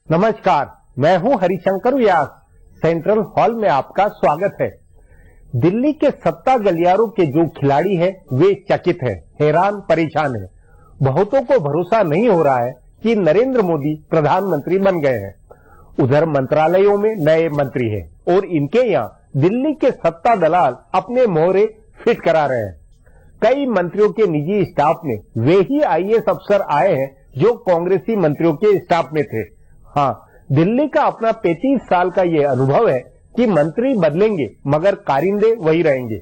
नमस्कार, मैं हूं हरिशंकर व्यास। सेंट्रल हॉल में आपका स्वागत है। दिल्ली के सत्ता गलियारों के जो खिलाड़ी हैं, वे चकित हैं, हैरान परेशान हैं। बहुतों को भरोसा नहीं हो रहा है कि नरेंद्र मोदी प्रधानमंत्री बन गए हैं। उधर मंत्रालयों में नए मंत्री हैं और इनके यहाँ दिल्ली के सत्ता दलाल अपने मोहरे फिट करा रहे हैं। कई मंत्रियों के निजी स्टाफ में वे ही आईएएस अफसर आए हैं जो कांग्रेसी मंत्रियों के स्टाफ में थे। हाँ, दिल्ली का अपना 35 साल का ये अनुभव है कि मंत्री बदलेंगे मगर कारिंदे वही रहेंगे।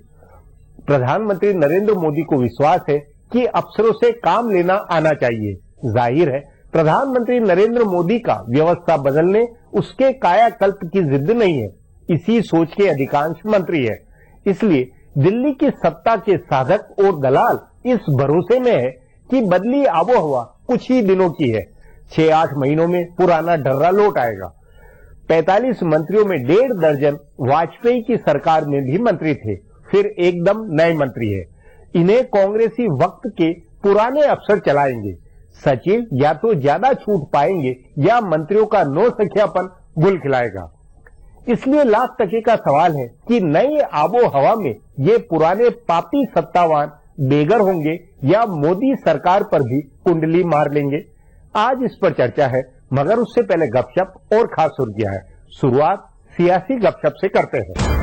प्रधानमंत्री नरेंद्र मोदी को विश्वास है कि अफसरों से काम लेना आना चाहिए। जाहिर है, प्रधानमंत्री नरेंद्र मोदी का व्यवस्था बदलने, उसके कायाकल्प की जिद नहीं है। इसी सोच के अधिकांश मंत्री है। इसलिए दिल्ली की सत्ता के साधक और दलाल इस भरोसे में है कि बदली आबोहवा कुछ ही दिनों की है। 6-8 महीनों में पुराना ढर्रा लौट आएगा। 45 मंत्रियों में 1.5 दर्जन वाजपेयी की सरकार में भी मंत्री थे, फिर एकदम नए मंत्री है। इन्हें कांग्रेसी वक्त के पुराने अफसर चलाएंगे। सचिव या तो ज्यादा छूट पाएंगे या मंत्रियों का नौसखियापन गुल खिलाएगा। इसलिए लाख टके का सवाल है कि नई आबो हवा में ये पुराने पापी सत्तावान बेघर होंगे या मोदी सरकार पर भी कुंडली मार लेंगे। आज इस पर चर्चा है, मगर उससे पहले गपशप और खास सुर्खियां है। शुरुआत सियासी गपशप से करते हैं।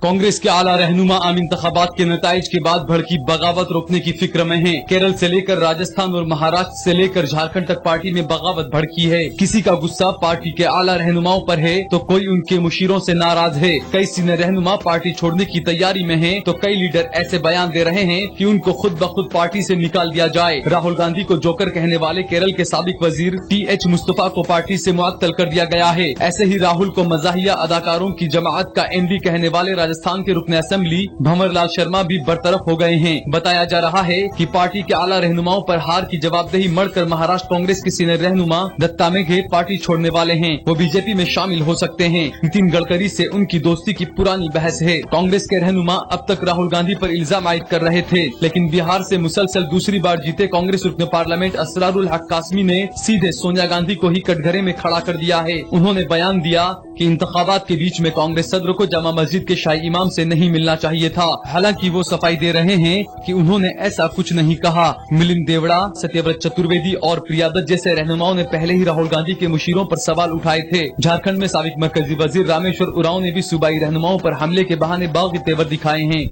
कांग्रेस के आला रहनुमा आम इंतखाबात के नताइज के बाद भड़की बगावत रोकने की फिक्र में हैं। केरल से लेकर राजस्थान और महाराष्ट्र से लेकर झारखंड तक पार्टी में बगावत भड़की है। किसी का गुस्सा पार्टी के आला रहनुमाओं पर है तो कोई उनके मुशीरों से नाराज है। कई सीनियर रहनुमा पार्टी छोड़ने की तैयारी में हैं, तो कई लीडर ऐसे बयान दे रहे हैं कि उनको खुद ब खुद पार्टी से निकाल दिया जाए। राहुल गांधी को जोकर कहने वाले केरल के साबिक वजीर TH मुस्तफा को पार्टी से मुअत्तल कर दिया गया है। ऐसे ही राहुल को मजाहिया अदाकारों की जमात का MD कहने वाले राजस्थान के रुकने असेंबली भंवर लाल शर्मा भी बरतरफ हो गए हैं। बताया जा रहा है कि पार्टी के आला रहनुमाओं पर हार की जवाबदेही मढ़कर महाराष्ट्र कांग्रेस के सीनियर रहनुमा दत्ता मेघे पार्टी छोड़ने वाले हैं। वो बीजेपी में शामिल हो सकते हैं। नितिन गडकरी से उनकी दोस्ती की पुरानी बहस है। कांग्रेस के रहनुमा अब तक राहुल गांधी पर इल्जाम आयद कर रहे थे, लेकिन बिहार से मुसलसल दूसरी बार जीते कांग्रेस रुकने पार्लियामेंट असरारुल हक कासमी ने सीधे सोनिया गांधी को ही कटघरे में खड़ा कर दिया है। उन्होंने बयान दिया कि इंतखाबात के बीच में कांग्रेस सदर को जामा मस्जिद के शाही इमाम से नहीं मिलना चाहिए था। हालांकि वो सफाई दे रहे हैं कि उन्होंने ऐसा कुछ नहीं कहा। मिलिंद देवड़ा, सत्यव्रत चतुर्वेदी और प्रिया दत्त जैसे रहनुमाओं ने पहले ही राहुल गांधी के मुशीरों पर सवाल उठाए थे। झारखंड में साबिक मरकजी वजीर रामेश्वर उरांव ने भी सूबाई रहनुमाओं पर हमले के बहाने बागी तेवर दिखाए हैं।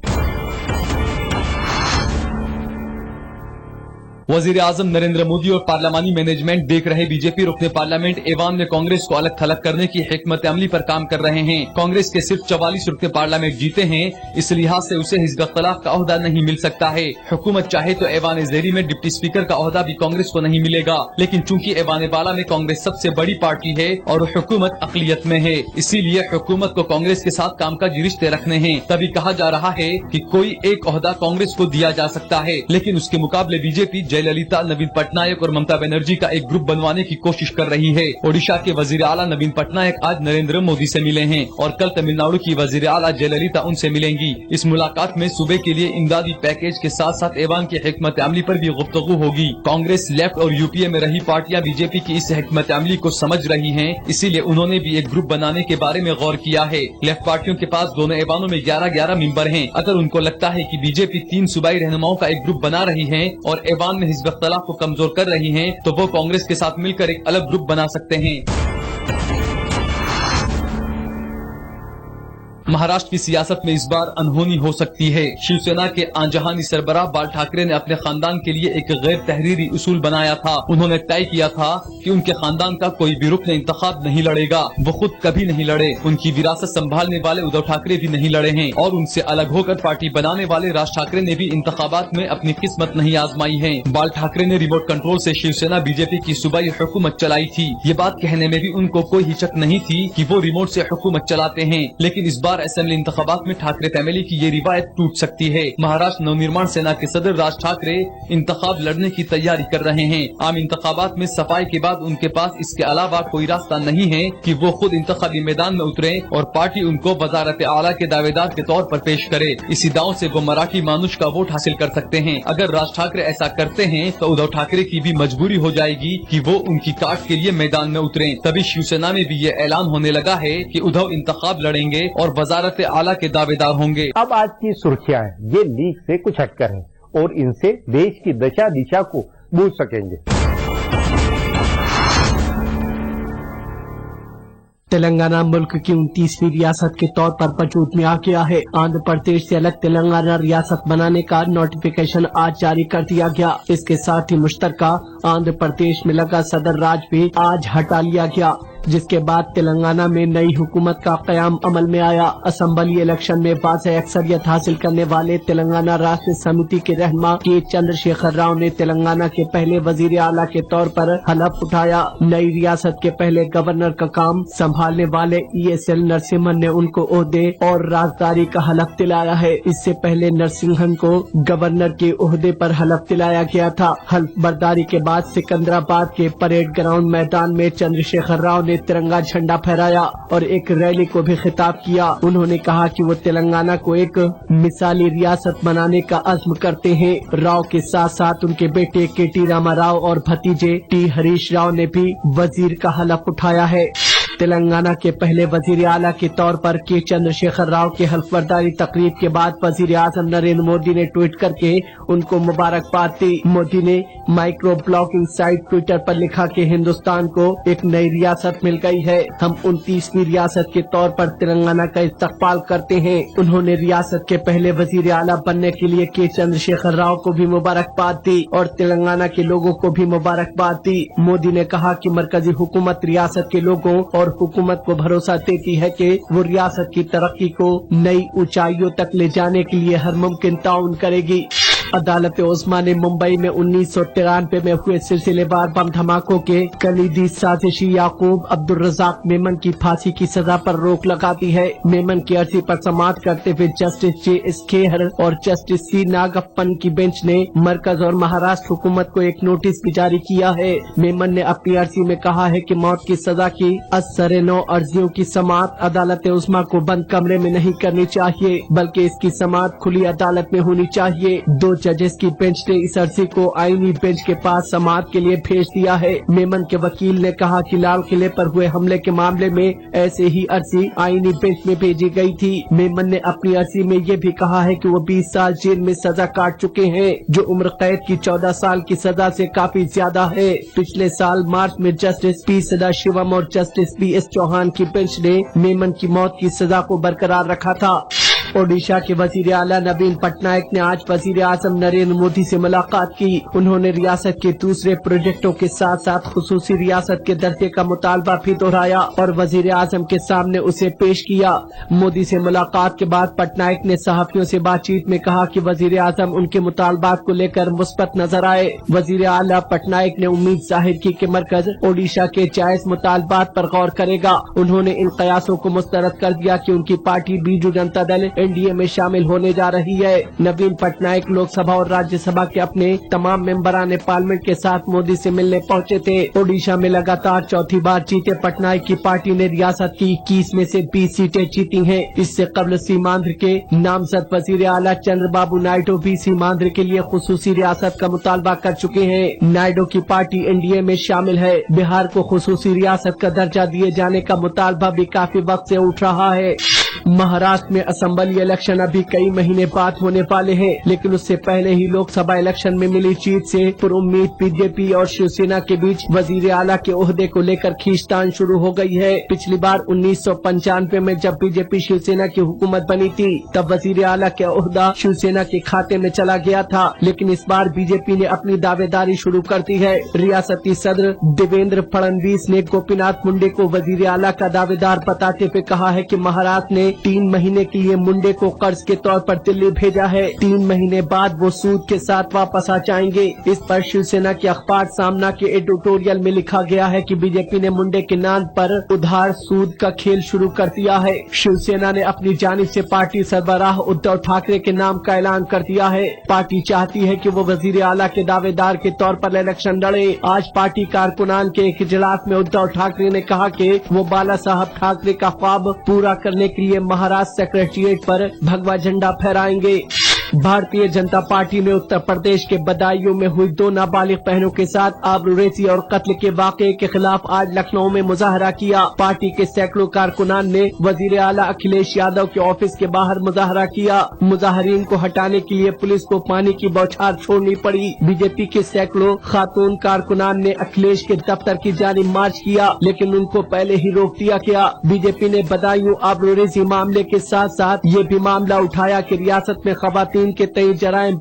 वजीर आजम नरेंद्र मोदी और पार्लियामानी मैनेजमेंट देख रहे बीजेपी रुकने पार्लियामेंट ऐवान में कांग्रेस को अलग थलग करने की हिकमत अमली पर काम कर रहे हैं। कांग्रेस के सिर्फ 44 रुकने पार्लियामेंट जीते हैं, इस लिहाज से उसे हिज़्ब इख्तिलाफ का ओहदा नहीं मिल सकता है। हुकूमत चाहे तो ऐवान ज़ेरी में डिप्टी स्पीकर का ओहदा भी कांग्रेस को नहीं मिलेगा, लेकिन चूंकि ऐवान बाला में कांग्रेस सबसे बड़ी पार्टी है और हुकूमत अक़लियत में है, इसीलिए हुकूमत को कांग्रेस के साथ कामकाजी रिश्ते रखने हैं। तभी कहा जा रहा है कि कोई एक ओहदा कांग्रेस को दिया जा सकता है, लेकिन उसके मुकाबले बीजेपी जयललिता, नवीन पटनायक और ममता बनर्जी का एक ग्रुप बनवाने की कोशिश कर रही है। ओडिशा के वजीर आला नवीन पटनायक आज नरेंद्र मोदी से मिले हैं और कल तमिलनाडु की वजीर आला जयललिता उनसे मिलेंगी। इस मुलाकात में सूबे के लिए इमदादी पैकेज के साथ साथ ऐवान की हिकमत अमली पर भी गुफ्तगू होगी। कांग्रेस, लेफ्ट और यूपीए में रही पार्टियां बीजेपी की इस हिकमत अमली को समझ रही हैं, इसीलिए उन्होंने भी एक ग्रुप बनाने के बारे में गौर किया है। लेफ्ट पार्टियों के पास दोनों ऐवानों में 11-11 मेंबर हैं। अगर उनको लगता है कि बीजेपी 3 सूबाई रहनुमाओं का एक ग्रुप बना रही है और ऐवान में हिज़्ब इख्तिलाफ को कमजोर कर रही हैं, तो वो कांग्रेस के साथ मिलकर एक अलग ग्रुप बना सकते हैं। महाराष्ट्र की सियासत में इस बार अनहोनी हो सकती है। शिवसेना के आंजहानी सरबराह बाल ठाकरे ने अपने खानदान के लिए एक गैर तहरीरी उसूल बनाया था। उन्होंने तय किया था कि उनके खानदान का कोई भी रुकन इंतखाब नहीं लड़ेगा। वो खुद कभी नहीं लड़े। उनकी विरासत संभालने वाले उद्धव ठाकरे भी नहीं लड़े हैं और उनसे अलग होकर पार्टी बनाने वाले राज ठाकरे ने भी इंतखाबात में अपनी किस्मत नहीं आजमाई है। बाल ठाकरे ने रिमोट कंट्रोल से शिवसेना बीजेपी की सूबाई हुकूमत चलाई थी। ये बात कहने में भी उनको कोई हिचक नहीं थी कि वो रिमोट से हुकूमत चलाते हैं, लेकिन इस बार बिहार असेंबली इंतखाबात में ठाकरे फैमिली की ये रिवायत टूट सकती है। महाराष्ट्र नवनिर्माण सेना के सदर राज ठाकरे इंतखाब लड़ने की तैयारी कर रहे हैं। आम इंतखाबात में सफाई के बाद उनके पास इसके अलावा कोई रास्ता नहीं है कि वो खुद इंतखाबी मैदान में उतरे और पार्टी उनको वजारत आला के दावेदार के तौर पर पेश करे। इसी दांव से वो मराठी मानुष का वोट हासिल कर सकते हैं। अगर राज ठाकरे ऐसा करते हैं तो उद्धव ठाकरे की भी मजबूरी हो जाएगी कि वो उनकी काट के लिए मैदान में उतरें। तभी शिवसेना में भी ये ऐलान होने लगा है कि उद्धव इंतखाब लड़ेंगे और वजारत आला के दावेदार होंगे। अब आज की सुर्खियां हैं, ये लीक से कुछ हटकर हैं और इनसे देश की दशा दिशा को बूझ सकेंगे। तेलंगाना मुल्क की 29वीं रियासत के तौर पर वजूद में आ गया है। आंध्र प्रदेश से अलग तेलंगाना रियासत बनाने का नोटिफिकेशन आज जारी कर दिया गया। इसके साथ ही मुश्तरका आंध्र प्रदेश में लगा सदर राज भी आज हटा लिया गया, जिसके बाद तेलंगाना में नई हुकूमत का कयाम अमल में आया। असेंबली इलेक्शन में वाज़ेह अक्सरियत हासिल करने वाले तेलंगाना राष्ट्र समिति के रहनुमा के चंद्रशेखर राव ने तेलंगाना के पहले वजीर आला के तौर पर हलफ उठाया। नई रियासत के पहले गवर्नर का काम संभालने वाले ESL नरसिम्हन ने उनको ओहदे और राजदारी का हलफ दिलाया है। इससे पहले नरसिम्हन को गवर्नर के ओहदे पर हलफ दिलाया गया था। हलफ बर्दारी के बाद सिकंदराबाद के परेड ग्राउंड मैदान में चंद्रशेखर राव ने तिरंगा झंडा फहराया और एक रैली को भी खिताब किया। उन्होंने कहा कि वो तेलंगाना को एक मिसाली रियासत बनाने का अज़्म करते हैं। राव के साथ साथ उनके बेटे KT रामाराव और भतीजे T हरीश राव ने भी वजीर का हलफ उठाया है। तेलंगाना के पहले वजीर आला के तौर पर के चंद्रशेखर राव के हल्फबर्दारी तकरीब के बाद वजीर आजम नरेंद्र मोदी ने ट्वीट करके उनको मुबारकबाद दी। मोदी ने माइक्रो ब्लॉगिंग साइट ट्विटर पर लिखा कि हिंदुस्तान को एक नई रियासत मिल गई है। हम 29वीं रियासत के तौर पर तेलंगाना का इस्तकबाल करते हैं। उन्होंने रियासत के पहले वजीर आला बनने के लिए के चंद्रशेखर राव को भी मुबारकबाद दी और तेलंगाना के लोगों को भी मुबारकबाद दी। मोदी ने कहा कि मरकजी हुकूमत रियासत के लोगों और हुकूमत को भरोसा देती है कि वो रियासत की तरक्की को नई ऊंचाइयों तक ले जाने के लिए हर मुमकिन ताउन करेगी। अदालत उस्मा ने मुंबई में 1993 में हुए सिलसिलेवार बम धमाकों के कलीदी साजिशी याकूब अब्दुल रज़ाक मेमन की फांसी की सजा पर रोक लगा दी है। मेमन की अर्जी पर समाअत करते हुए जस्टिस JS खेहर और जस्टिस C नागप्पन की बेंच ने मरकज और महाराष्ट्र हुकूमत को एक नोटिस भी जारी किया है। मेमन ने अपनी अर्जी में कहा है कि मौत की सजा की असर नौ अर्जियों की समाअत अदालत उस्मा को बंद कमरे में नहीं करनी चाहिए, बल्कि इसकी समाअत खुली अदालत में होनी चाहिए। 2 जजेस की बेंच ने इस अर्जी को आईनी बेंच के पास समाअत के लिए भेज दिया है। मेमन के वकील ने कहा कि लाल किले पर हुए हमले के मामले में ऐसे ही अर्जी आईनी बेंच में भेजी गई थी। मेमन ने अपनी अर्जी में ये भी कहा है कि वो 20 साल जेल में सजा काट चुके हैं, जो उम्र कैद की 14 साल की सजा से काफी ज्यादा है। पिछले साल मार्च में जस्टिस P सदाशिवम और जस्टिस BS चौहान की बेंच ने मेमन की मौत की सजा को बरकरार रखा था। ओडिशा के वजीर आला नवीन पटनायक ने आज वजीर आजम नरेंद्र मोदी से मुलाकात की। उन्होंने रियासत के दूसरे प्रोजेक्टों के साथ साथ खुसूसी रियासत के दर्जे का मुतालबा भी दोहराया और वजीर आजम के सामने उसे पेश किया। मोदी से मुलाकात के बाद पटनायक ने सहाफियों से बातचीत में कहा कि वजीर आजम उनके मुतालबात को लेकर मुस्बत नजर आए। वजीर आला पटनायक ने उम्मीद जाहिर की कि मरकज ओडिशा के जायज मुतालबात पर गौर करेगा। उन्होंने इन कयासों को मुस्तरद कर दिया कि उनकी पार्टी बीजू जनता दल NDA में शामिल होने जा रही है। नवीन पटनायक लोकसभा और राज्यसभा के अपने तमाम मेंबरान पार्लियामेंट के साथ मोदी से मिलने पहुंचे थे। ओडिशा में लगातार चौथी बार जीते पटनायक की पार्टी ने रियासत की 21 में से 20 सीटें जीती हैं। इससे कबल सीमांध्र के नामजद वजीर आला चंद्रबाबू नायडू भी सीमांध्र के लिए खुसूसी रियासत का मुतालबा कर चुके हैं। नायडू की पार्टी NDA में शामिल है। बिहार को खुसूसी रियासत का दर्जा दिए जाने का मुतालबा भी काफी वक्त से उठ रहा है। महाराष्ट्र में असेंबली इलेक्शन अभी कई महीने बाद होने वाले हैं, लेकिन उससे पहले ही लोकसभा इलेक्शन में मिली जीत से पुरुम्मीद बीजेपी और शिवसेना के बीच वजीर आला के ओहदे को लेकर खींचतान शुरू हो गई है। पिछली बार 1995 में जब बीजेपी शिवसेना की हुकूमत बनी थी, तब वजीर आला का ओहदा शिवसेना के खाते में चला गया था, लेकिन इस बार बीजेपी ने अपनी दावेदारी शुरू कर दी है। रियासती सदर देवेंद्र फडणवीस ने गोपीनाथ मुंडे को वजीर आला का दावेदार बताते हुए कहा है कि महाराष्ट्र ने 3 महीने के लिए मुंडे को कर्ज के तौर पर दिल्ली भेजा है। 3 महीने बाद वो सूद के साथ वापस आ जाएंगे। इस पर शिवसेना के अखबार सामना के एडिटोरियल में लिखा गया है कि बीजेपी ने मुंडे के नाम पर उधार सूद का खेल शुरू कर दिया है। शिवसेना ने अपनी जानिब से पार्टी सरबराह उद्धव ठाकरे के नाम का ऐलान कर दिया है। पार्टी चाहती है कि वो वजीर आला के दावेदार के तौर पर इलेक्शन लड़े। आज पार्टी कारकुनान के एक इजलास में उद्धव ठाकरे ने कहा कि वो बाला साहब ठाकरे का ख्वाब पूरा करने के लिए महाराष्ट्र सेक्रेटेरिएट पर भगवा झंडा फहराएंगे। भारतीय जनता पार्टी ने उत्तर प्रदेश के बदायूं में हुई 2 नाबालिग बहनों के साथ आबरूरेजी और कत्ल के वाक़े के खिलाफ आज लखनऊ में मुजाहरा किया। पार्टी के सैकड़ों कारकुनान ने वजीर आला अखिलेश यादव के ऑफिस के बाहर मुजाहरा किया। मुजाहरीन को हटाने के लिए पुलिस को पानी की बौछार छोड़नी पड़ी। बीजेपी के सैकड़ों खातून कारकुनान ने अखिलेश के दफ्तर की जानिब मार्च किया, लेकिन उनको पहले ही रोक दिया गया। बीजेपी ने बदायूं आबरूरेजी मामले के साथ साथ ये भी मामला उठाया कि रियासत में खवातीन के तय जराइम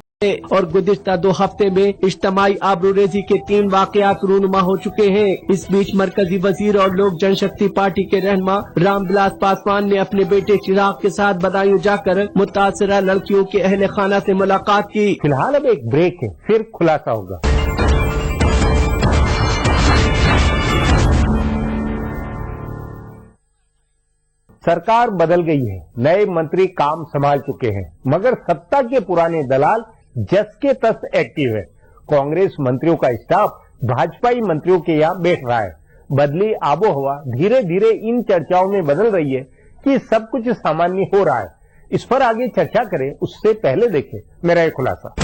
और गुज़िश्ता 2 हफ्ते में इज्तिमाई आबरूरेजी के 3 वाक़यात रूनुमा हो चुके हैं। इस बीच मरकजी वजीर और लोक जनशक्ति पार्टी के रहनुमा रामविलास पासवान ने अपने बेटे चिराग के साथ बदायूं जाकर मुतासरा लड़कियों के अहले खाना से मुलाकात की। फिलहाल अब एक ब्रेक है, फिर खुलासा होगा। सरकार बदल गई है, नए मंत्री काम संभाल चुके हैं, मगर सत्ता के पुराने दलाल जस के तस एक्टिव है। कांग्रेस मंत्रियों का स्टाफ भाजपाई मंत्रियों के यहाँ बैठ रहा है। बदली आबोहवा धीरे धीरे इन चर्चाओं में बदल रही है कि सब कुछ सामान्य हो रहा है। इस पर आगे चर्चा करें उससे पहले देखें मेरा एक खुलासा।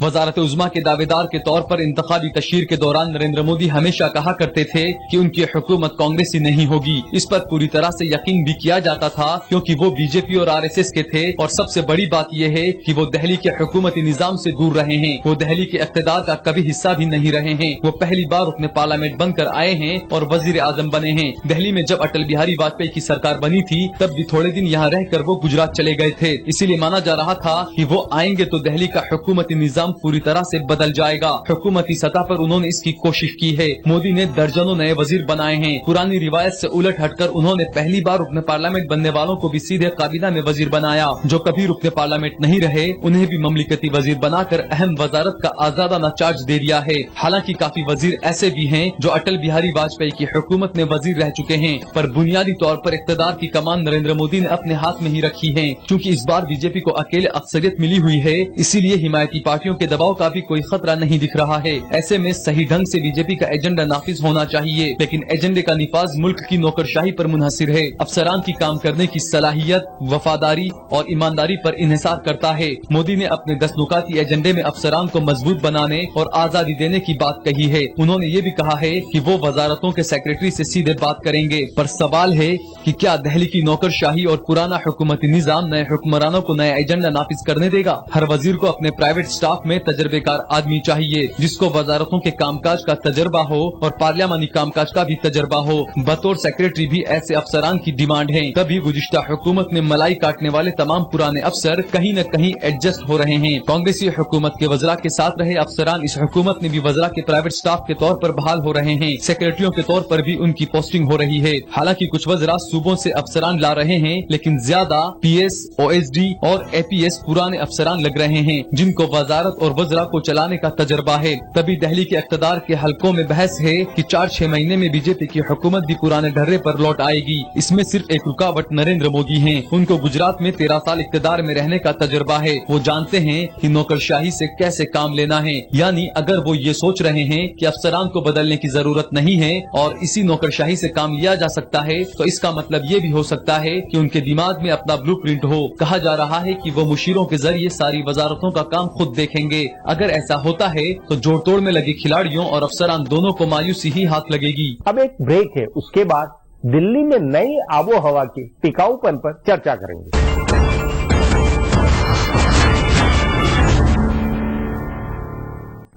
वजारत उज़्मा के दावेदार के तौर पर इंतखाबी तशहीर के दौरान नरेंद्र मोदी हमेशा कहा करते थे कि उनकी हुकूमत कांग्रेसी नहीं होगी। इस पर पूरी तरह से यकीन भी किया जाता था क्योंकि वो बीजेपी और आरएसएस के थे। और सबसे बड़ी बात यह है कि वो दिल्ली के हुकूमती निजाम से दूर रहे हैं। वो दिल्ली के इक़्तिदार का कभी हिस्सा भी नहीं रहे हैं। वो पहली बार अपने पार्लियामेंट बनकर आए हैं और वजीर आजम बने हैं। दिल्ली में जब अटल बिहारी वाजपेयी की सरकार बनी थी तब भी थोड़े दिन यहाँ रहकर वो गुजरात चले गए थे। इसीलिए माना जा रहा था कि वो आएंगे तो दिल्ली का हुकूमती निजाम पूरी तरह से बदल जाएगा। हुकूमती सतह पर उन्होंने इसकी कोशिश की है। मोदी ने दर्जनों नए वजीर बनाए हैं। पुरानी रिवायत से उलट हटकर उन्होंने पहली बार रुकने पार्लियामेंट बनने वालों को भी सीधे काबीना में वजीर बनाया। जो कभी रुकने पार्लियामेंट नहीं रहे उन्हें भी ममलिकती वजीर बनाकर अहम वजारत का आजादाना चार्ज दे दिया है। हालांकि काफी वजीर ऐसे भी हैं जो अटल बिहारी वाजपेयी की हुकूमत में वजीर रह चुके हैं, पर बुनियादी तौर पर इक़्तिदार की कमान नरेंद्र मोदी ने अपने हाथ में ही रखी है। क्योंकि इस बार बीजेपी को अकेले अक्सरियत मिली हुई है, इसीलिए हिमायती पार्टियों के दबाव का भी कोई खतरा नहीं दिख रहा है। ऐसे में सही ढंग से बीजेपी का एजेंडा नाफिज होना चाहिए, लेकिन एजेंडे का निफाज मुल्क की नौकरशाही पर मुनहसिर है। अफसरान की काम करने की सलाहियत, वफादारी और ईमानदारी पर इन्हिसार करता है। मोदी ने अपने 10 नुकाती एजेंडे में अफसरान को मजबूत बनाने और आजादी देने की बात कही है। उन्होंने ये भी कहा है कि वो वजारतों के सेक्रेटरी से सीधे बात करेंगे। पर सवाल है कि क्या दिल्ली की नौकरशाही और पुराना हुकूमती निजाम नए हुक्मरानों को नया एजेंडा नाफिज करने देगा? हर वजीर को अपने प्राइवेट स्टाफ में तजर्बेकार आदमी चाहिए जिसको वजारतों के कामकाज का तजर्बा हो और पार्लियामानी कामकाज का भी तजर्बा हो। बतौर सेक्रेटरी भी ऐसे अफसरान की डिमांड है। तभी गुज़िश्ता हुकूमत में मलाई काटने वाले तमाम पुराने अफसर कहीं न कहीं एडजस्ट हो रहे हैं। कांग्रेसी हुकूमत के वज़रा के साथ रहे अफसरान इस हुकूमत में भी वज़रा के प्राइवेट स्टाफ के तौर पर बहाल हो रहे हैं। सेक्रेटरियों के तौर पर भी उनकी पोस्टिंग हो रही है। हालांकि कुछ वज़रा सूबों से अफसरान ला रहे हैं, लेकिन ज्यादा PS, OSD और APS पुराने अफसरान लग रहे हैं जिनको वजारत और वज़रा को चलाने का तजर्बा है। तभी दिल्ली के इक़्तिदार के हलकों में बहस है कि 4-6 महीने में बीजेपी की हुकूमत भी पुराने ढर्रे पर लौट आएगी। इसमें सिर्फ एक रुकावट नरेंद्र मोदी हैं। उनको गुजरात में 13 साल इक़्तिदार में रहने का तजर्बा है। वो जानते हैं कि नौकरशाही से कैसे काम लेना है। यानी अगर वो ये सोच रहे हैं कि अफसरान को बदलने की जरूरत नहीं है और इसी नौकरशाही से काम लिया जा सकता है, तो इसका मतलब ये भी हो सकता है कि उनके दिमाग में अपना ब्लूप्रिंट हो। कहा जा रहा है कि वो मुशीरों के जरिए सारी वजारतों का काम खुद देखेंगे। अगर ऐसा होता है तो जोड़ तोड़ में लगे खिलाड़ियों और अफसरान दोनों को मायूसी ही हाथ लगेगी। अब एक ब्रेक है, उसके बाद दिल्ली में नई आबो हवा के टिकाऊपन पर चर्चा करेंगे।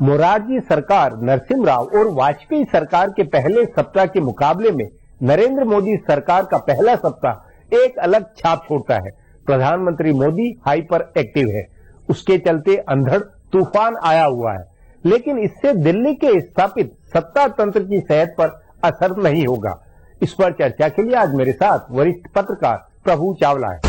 मोरारजी सरकार, नरसिम्हा राव और वाजपेयी सरकार के पहले सप्ताह के मुकाबले में नरेंद्र मोदी सरकार का पहला सप्ताह एक अलग छाप छोड़ता है। प्रधानमंत्री मोदी हाइपर एक्टिव है, उसके चलते अंधड़ तूफान आया हुआ है, लेकिन इससे दिल्ली के स्थापित सत्ता तंत्र की सेहत पर असर नहीं होगा। इस पर चर्चा के लिए आज मेरे साथ वरिष्ठ पत्रकार प्रभु चावला है।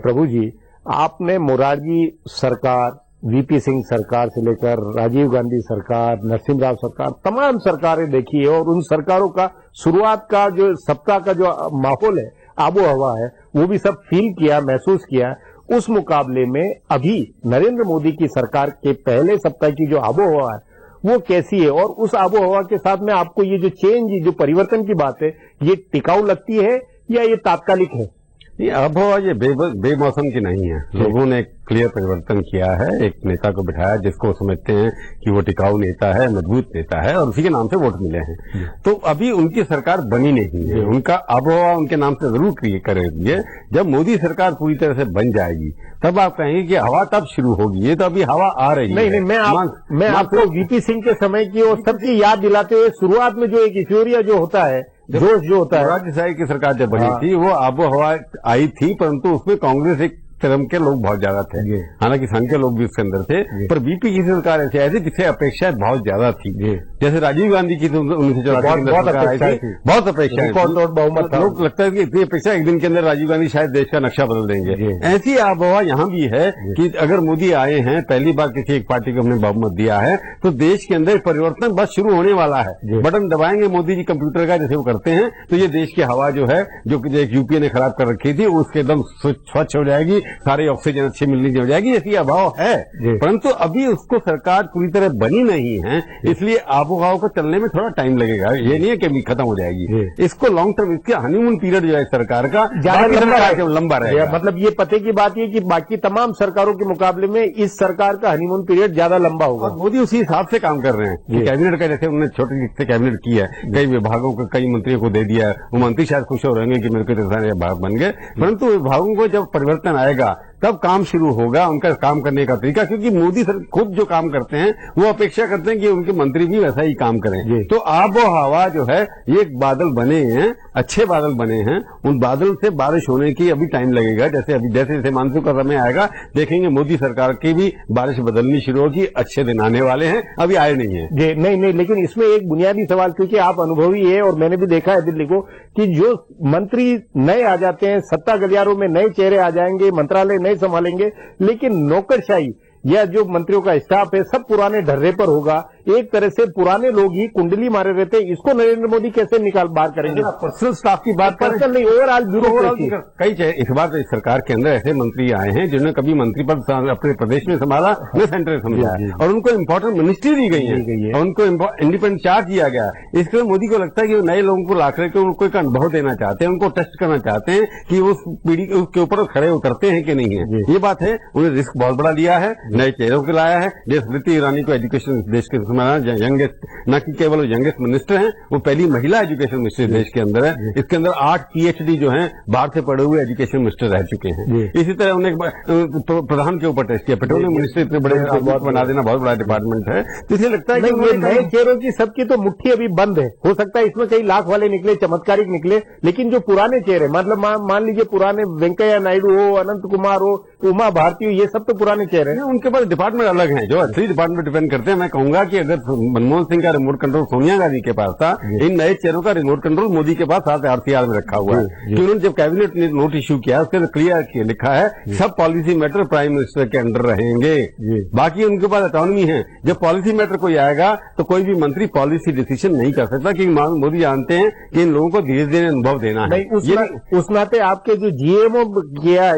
प्रभु जी, आपने मोरारजी सरकार, वीपी सिंह सरकार से लेकर राजीव गांधी सरकार, नरसिम्हा राव सरकार, तमाम सरकारें देखी है और उन सरकारों का शुरुआत का जो सप्ताह का जो माहौल है, आबो हवा है, वो भी सब फील किया, महसूस किया। उस मुकाबले में अभी नरेंद्र मोदी की सरकार के पहले सप्ताह की जो आबो हवा है वो कैसी है, और उस आबो हवा के साथ में आपको ये जो चेंज, जो परिवर्तन की बात है, ये टिकाऊ लगती है या ये तात्कालिक है? ये आबोहवा ये बेमौसम की नहीं है। लोगों ने एक क्लियर परिवर्तन किया है, एक नेता को बिठाया जिसको समझते हैं कि वो टिकाऊ नेता है, मजबूत नेता है और उसी के नाम से वोट मिले हैं। तो अभी उनकी सरकार बनी नहीं है, उनका आबोहवा उनके नाम से जरूर करेगी। जब मोदी सरकार पूरी तरह से बन जाएगी तब आप कहेंगे कि हवा तब शुरू होगी। ये तो अभी हवा आ रही है। नहीं, मैं आपको वीपी सिंह के समय की और सबकी याद दिलाते हुए, शुरुआत में जो एक ईश्वरीय जो होता है, जोश जो होता है, राज्य की सरकार जब बनी थी वो आबो हवा आई थी, परंतु उसमें कांग्रेस एक धर्म के लोग बहुत ज्यादा थे, हालांकि संघ के लोग भी उसके अंदर थे, पर बीपी की सरकार ऐसी आई थी जिससे अपेक्षाएं बहुत ज्यादा थी। जैसे राजीव गांधी की 1984 बहुत अपेक्षाएं, बहुमत था। लोग लगता है कि इतनी अपेक्षा एक दिन के अंदर राजीव गांधी शायद देश का नक्शा बदल देंगे। ऐसी आबोहवा यहाँ भी है कि अगर मोदी आए हैं, पहली बार किसी एक पार्टी को हमने बहुमत दिया है, तो देश के अंदर परिवर्तन बस शुरू होने वाला है। बटन दबाएंगे मोदी जी कंप्यूटर का, जैसे वो करते हैं, तो ये देश की हवा जो है, जो यूपीए ने खराब कर रखी थी, उसके एकदम स्वच्छ हो जाएगी, सारी ऑक्सीजन अच्छी मिलनी हो जाएगी। ऐसी अभाव है, परंतु अभी उसको सरकार पूरी तरह बनी नहीं है, इसलिए आबोहवा को चलने में थोड़ा टाइम लगेगा। ये नहीं है कि अभी खत्म हो जाएगी, इसको लॉन्ग टर्म, इसके हनीमून पीरियड जो है सरकार का ज्यादा लंबा रहेगा। मतलब ये पते की बात है कि बाकी तमाम सरकारों के मुकाबले में इस सरकार का हनीमून पीरियड ज्यादा लंबा होगा। मोदी उसी हिसाब से काम कर रहे हैं। कैबिनेट का जैसे उन्होंने छोटे से कैबिनेट की है, कई विभागों को कई मंत्रियों को दे दिया है, वो मंत्री शायद खुश हो रहे हैं कि मेरे को इतने सारे विभाग बन गए, परंतु विभागों को जब परिवर्तन आएगा तब काम शुरू होगा उनका काम करने का तरीका, क्योंकि मोदी सर खुद जो काम करते हैं वो अपेक्षा करते हैं कि उनके मंत्री भी वैसा ही काम करें। तो आबो हवा जो है, ये बादल बने हैं, अच्छे बादल बने हैं, उन बादल से बारिश होने की अभी टाइम लगेगा। जैसे मानसून का समय आएगा, देखेंगे मोदी सरकार की भी बारिश बदलनी शुरू होगी, अच्छे दिन आने वाले हैं, अभी आए नहीं है। नहीं, लेकिन इसमें एक बुनियादी सवाल, क्योंकि आप अनुभवी है और मैंने भी देखा है दिल्ली को, कि जो मंत्री नए आ जाते हैं, सत्ता गलियारों में नए चेहरे आ जाएंगे, मंत्रालय नए संभालेंगे, लेकिन नौकरशाही या जो मंत्रियों का स्टाफ है सब पुराने ढर्रे पर होगा। एक तरह से पुराने लोग ही कुंडली मारे रहते हैं। इसको नरेंद्र मोदी कैसे निकाल बाहर करेंगे? पर्सनल स्टाफ की बात कर, नहीं, ओवरऑल कई इस बार इस सरकार के अंदर ऐसे मंत्री आए हैं जिन्होंने कभी मंत्री पद अपने प्रदेश में संभाला, न सेंटर संभाला, और उनको इंपॉर्टेंट मिनिस्ट्री दी गई है और उनको इंडिपेंडेंट चार्ज दिया गया। इसलिए मोदी को लगता है कि नए लोगों को ला करके उनको एक अनुभव देना चाहते हैं, उनको टेस्ट करना चाहते हैं कि उस पीढ़ी के ऊपर खड़े उतरते हैं कि नहीं है। ये बात है, उन्हें रिस्क बहुत बड़ा लिया है, नए चेहरों को लाया है। जैसे स्मृति ईरानी को एजुकेशन देश के यंगेस्ट, न कि केवल यंगेस्ट मिनिस्टर हैं, वो पहली महिला एजुकेशन मिनिस्टर देश के अंदर है। इसके अंदर 8 PhD जो हैं बाहर से पढ़े हुए एजुकेशन मिनिस्टर रह चुके हैं। इसी तरह उन्हें प्रधान के ऊपर टेस्ट किया। पेट्रोलियम मिनिस्टर इतने बड़े बना देना बहुत बड़ा डिपार्टमेंट है, तो इसलिए लगता है कि नए चेहरों की सबकी तो मुट्ठी अभी बंद है। हो सकता है इसमें कई लाख वाले निकले, चमत्कारिक निकले, लेकिन जो पुराने चेहरे, मतलब मान लीजिए पुराने वेंकैया नायडू हो, अनंत कुमार हो, उमा भारती हो, ये सब तो पुराने चेहरे हैं। उनके पास डिपार्टमेंट अलग हैं, जो असली डिपार्टमेंट डिपेंड करते हैं। मैं कहूंगा कि अगर मनमोहन सिंह का रिमोट कंट्रोल सोनिया गांधी के पास था, इन नए चेहरों का रिमोट कंट्रोल मोदी के पास साथ RCR में रखा हुआ है। कि उन्होंने जब कैबिनेट ने नोट इश्यू किया, उसके अंदर क्लियर लिखा है सब पॉलिसी मैटर प्राइम मिनिस्टर के अंडर रहेंगे, बाकी उनके पास ऑटोनॉमी है। जब पॉलिसी मैटर कोई आएगा तो कोई भी मंत्री पॉलिसी डिसीजन नहीं कर सकता, क्योंकि मोदी जानते हैं कि इन लोगों को धीरे धीरे अनुभव देना है। उस नाते आपके जो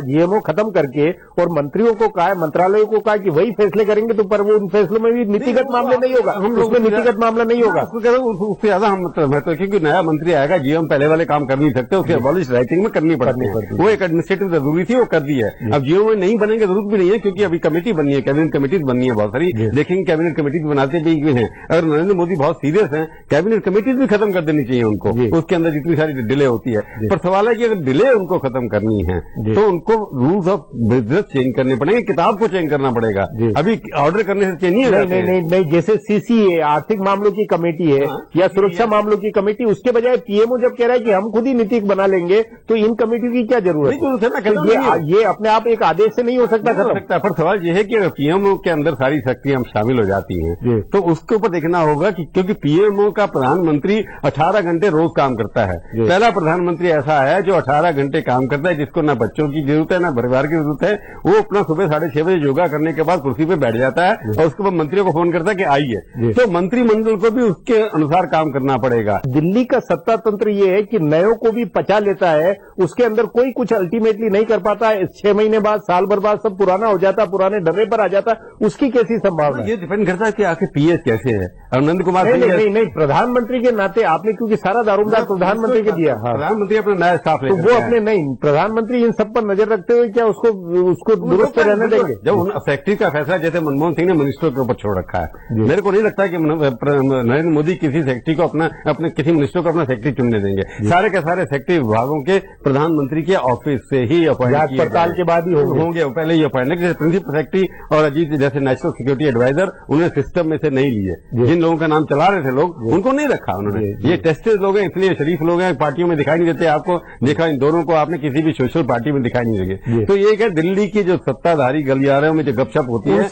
GMO खत्म करके और मंत्रियों को कहा, मंत्रालयों को कहा कि वही फैसले करेंगे, तो पर वो उन फैसलों में भी नीतिगत मामले नहीं होगा, उसमें नीतिगत मामला नहीं होगा। उससे ज्यादा हम मतलब, क्योंकि नया मंत्री आएगा, GM पहले वाले काम कर नहीं सकते, उसकी अबॉलिश राइटिंग में करनी पड़ती है। वो एक एडमिनिस्ट्रेटिव जरूरी थी, वो कर दी है। अब GM में नहीं बनेंगे, जरूरत भी नहीं है, क्योंकि अभी कमेटी बनी है, कैबिनेट कमेटी बननी है बहुत सारी, देखेंगे कैबिनेट कमेटी बनाते भी हैं। अगर नरेंद्र मोदी बहुत सीरियस हैं, कैबिनेट कमेटी भी खत्म कर देनी चाहिए उनको, उसके अंदर जितनी सारी डिले होती है। पर सवाल है कि अगर डिले उनको खत्म करनी है तो उनको रूल्स ऑफ ड्रेस चेंज करने पड़ेंगे, किताब को चेंज करना पड़ेगा। अभी ऑर्डर करने से चेंज नहीं हो जाते। नहीं, जैसे सीसीए आर्थिक मामलों की कमेटी है या सुरक्षा मामलों की कमेटी, उसके बजाय पीएमओ जब कह रहा है कि हम खुद ही नीति बना लेंगे, तो इन कमेटियों की क्या जरूरत है? ये अपने आप एक आदेश से नहीं हो सकता खत्म। पर सवाल ये है कि अगर पीएमओ के अंदर सारी शक्तियां शामिल हो जाती हैं तो उसके ऊपर देखना होगा कि क्योंकि पीएमओ का प्रधानमंत्री 18 घंटे रोज काम करता है। पहला प्रधानमंत्री ऐसा है जो 18 घंटे काम करता है, जिसको ना बच्चों की जरूरत है ना परिवार की जरूरत है। वो अपना सुबह 6:30 बजे योगा करने के बाद कुर्सी पे बैठ जाता है और उसके बाद मंत्रियों को फोन करता है कि आइए। तो मंत्रिमंडल को भी उसके अनुसार काम करना पड़ेगा। दिल्ली का सत्ता तंत्र ये है कि नयों को भी पचा लेता है, उसके अंदर कोई कुछ अल्टीमेटली नहीं कर पाता है। 6 महीने बाद, साल भर बाद सब पुराना हो जाता, पुराने डर्रे पर आ जाता, उसकी कैसी संभावना? ये डिपेंड करता है कि आखिर पीएस कैसे है। आनंद कुमार नहीं, प्रधानमंत्री के नाते आपने, क्योंकि सारा दारोमदार प्रधानमंत्री के दिया, प्रधानमंत्री अपना नया स्टाफ तो वो अपने नहीं, प्रधानमंत्री इन सब पर नजर रखते हुए क्या उसको दुरुस्त रहने देंगे? जब फैक्ट्री का फैसला जैसे मनमोहन सिंह ने मिनिस्टरों के ऊपर छोड़ रखा है, मेरे को नहीं लगता कि नरेंद्र मोदी किसी फैक्ट्री को अपने किसी मिनिस्टर को अपना फैक्ट्री चुनने देंगे। सारे के सारे फैक्ट्री विभागों के प्रधानमंत्री के ऑफिस से ही अपॉइंट पड़ताल के बाद ही होंगे। पहले ही अपॉइंट, जैसे प्रिंसिपल सेक्रेटरी और अजीत जैसे नेशनल सिक्योरिटी एडवाइजर, उन्हें सिस्टम में से नहीं लिए। जिन लोगों का नाम चला रहे थे लोग, उनको नहीं रखा उन्होंने। ये टेस्टेड लोग हैं, इसलिए शरीफ लोग हैं, पार्टियों में दिखाई नहीं देते। आपको देखा, इन दोनों को आपने किसी भी सोशल पार्टी में दिखाई नहीं देंगे। तो ये क्या दिल्ली की जो सत्ताधारी गलियारों में जो गपशप होती है,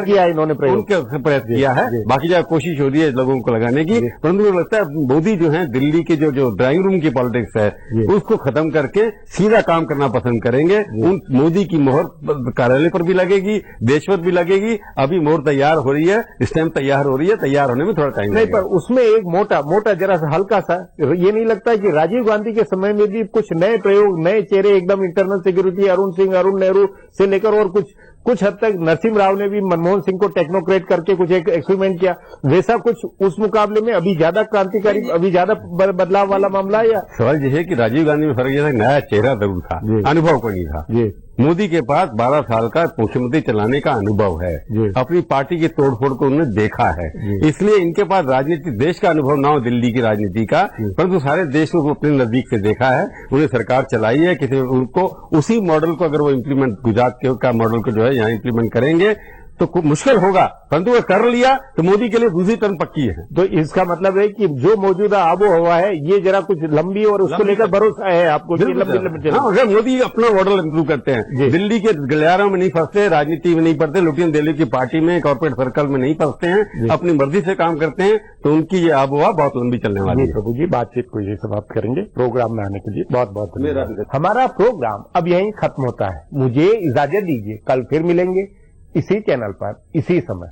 किया इन्होंने उनके प्रयास किया है। बाकी जो कोशिश हो रही है लोगों को लगाने की, परंतु मुझे लगता है मोदी जो है दिल्ली के जो ड्राइंग रूम की पॉलिटिक्स है उसको खत्म करके सीधा काम करना पसंद करेंगे। उन मोदी की मोहर कार्यालय पर भी लगेगी, देशवत भी लगेगी। अभी मोहर तैयार हो रही है, स्टैम्प तैयार हो रही है, तैयार होने में थोड़ा टाइम नहीं, पर उसमें एक मोटा जरा सा हल्का सा, ये नहीं लगता है कि राजीव गांधी के समय में भी कुछ नए प्रयोग, नए चेहरे, एकदम इंटरनल सिक्योरिटी, अरुण सिंह, अरुण नेहरू से लेकर और कुछ हद तक नरसिम्हा राव ने भी मनमोहन सिंह को टेक्नोक्रेट करके कुछ एक एक्सपेरिमेंट किया, वैसा कुछ उस मुकाबले में अभी ज्यादा क्रांतिकारी, अभी ज्यादा बदलाव वाला मामला है? या सवाल यह है कि राजीव गांधी में फर्क यह था, नया चेहरा जरूर था, अनुभव को नहीं था। मोदी के पास 12 साल का मुख्यमंत्री चलाने का अनुभव है, अपनी पार्टी की तोड़फोड़ को उन्होंने देखा है, इसलिए इनके पास राजनीति, देश का अनुभव ना हो दिल्ली की राजनीति का, परंतु सारे देश को अपने नजदीक से देखा है, उन्हें सरकार चलाई है। किसी उनको उसी मॉडल को अगर वो इम्प्लीमेंट, गुजरात का मॉडल को जो है यहाँ इम्प्लीमेंट करेंगे तो खूब मुश्किल होगा, परंतु अगर कर लिया तो मोदी के लिए दूसरी टर्न पक्की है। तो इसका मतलब है कि जो मौजूदा आबो हवा है ये जरा कुछ लंबी, और उसको लेकर भरोसा है आपको? अगर मोदी अपना मॉडल इंप्रूव करते हैं, दिल्ली के गलियारों में नहीं फंसते, राजनीति में नहीं पड़ते, लुटियन दिल्ली की पार्टी में, कॉर्पोरेट सर्कल में नहीं फंसते हैं, अपनी मर्जी से काम करते हैं, तो उनकी ये आबोहवा बहुत लंबी चलने वाली है। प्रभु जी, बातचीत को ये समाप्त करेंगे। प्रोग्राम में आने के लिए बहुत बहुत धन्यवाद। हमारा प्रोग्राम अब यहीं खत्म होता है, मुझे इजाजत दीजिए, कल फिर मिलेंगे इसी चैनल पर, इसी समय।